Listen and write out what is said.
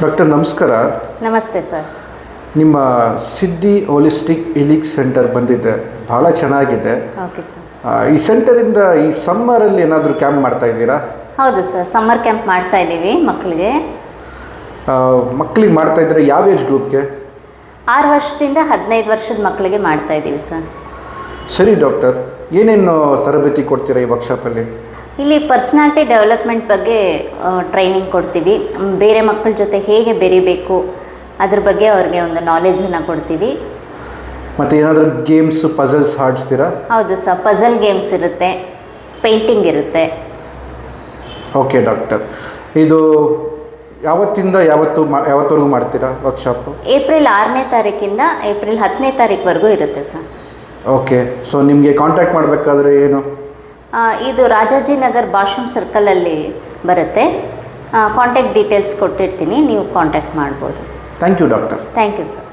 Doctor ನಮಸ್ಕಾರ. ನಮಸ್ತೆ sir. ನಿಮ್ಮ ಸಿದ್ಧಿ ಹೋಲಿಸ್ಟಿಕ್ ಹೀಲಿಂಗ್ ಸೆಂಟರ್ ಬಂದಿದೆ, ಭಾಳ ಚೆನ್ನಾಗಿದೆ. Okay sir. ಈ ಸೆಂಟರಿಂದ ಈ ಸಮ್ಮರಲ್ಲಿ ಏನಾದರೂ ಕ್ಯಾಂಪ್ ಮಾಡ್ತಾ ಇದ್ದೀರಾ? ಹೌದು ಸರ್, ಸಮ್ಮರ್ ಕ್ಯಾಂಪ್ ಮಾಡ್ತಾ ಇದ್ದೀವಿ ಮಕ್ಕಳಿಗೆ. ಮಕ್ಕಳಿಗೆ ಮಾಡ್ತಾ ಇದ್ದರೆ ಯಾವ ಏಜ್ ಗ್ರೂಪ್ಗೆ? 6 ವರ್ಷದಿಂದ 15 ವರ್ಷದ ಮಕ್ಕಳಿಗೆ ಮಾಡ್ತಾ ಇದ್ದೀವಿ ಸರ್. ಸರಿ ಡಾಕ್ಟರ್, ಏನೇನು ತರಬೇತಿ ಕೊಡ್ತೀರಾ ಈ ವರ್ಕ್ಶಾಪಲ್ಲಿ? ಇಲ್ಲಿ ಪರ್ಸ್ನಾಲಿಟಿ ಡೆವಲಪ್ಮೆಂಟ್ ಬಗ್ಗೆ ಟ್ರೈನಿಂಗ್ ಕೊಡ್ತೀವಿ. ಬೇರೆ ಮಕ್ಕಳ ಜೊತೆ ಹೇಗೆ ಬೆರಿಬೇಕು ಅದ್ರ ಬಗ್ಗೆ ಅವ್ರಿಗೆ ಒಂದು ನಾಲೆಜನ್ನು ಕೊಡ್ತೀವಿ. ಮತ್ತು ಏನಾದರೂ ಗೇಮ್ಸ್ ಪಜಲ್ಸ್ ಆಡಿಸ್ತೀರಾ? ಹೌದು ಸರ್, ಪಜಲ್ ಗೇಮ್ಸ್ ಇರುತ್ತೆ, ಪೇಂಟಿಂಗ್ ಇರುತ್ತೆ. ಓಕೆ ಡಾಕ್ಟರ್, ಇದು ಯಾವತ್ತಿಂದ ಯಾವತ್ತವರೆಗೂ ಮಾಡ್ತೀರಾ ವರ್ಕ್ಶಾಪು? ಏಪ್ರಿಲ್ 6ನೇ ತಾರೀಕಿಂದ ಏಪ್ರಿಲ್ 10ನೇ ತಾರೀಕುವರೆಗೂ ಇರುತ್ತೆ ಸರ್. ಓಕೆ, ಸೊ ನಿಮಗೆ ಕಾಂಟ್ಯಾಕ್ಟ್ ಮಾಡಬೇಕಾದ್ರೆ ಏನು? ಇದು ರಾಜಾಜಿನಗರ್ ಬಾಶ್ರೂಮ್ ಸರ್ಕಲಲ್ಲಿ ಬರುತ್ತೆ. ಕಾಂಟ್ಯಾಕ್ಟ್ ಡೀಟೇಲ್ಸ್ ಕೊಟ್ಟಿರ್ತೀನಿ, ನೀವು ಕಾಂಟ್ಯಾಕ್ಟ್ ಮಾಡ್ಬೋದು. Thank you doctor. Thank you sir.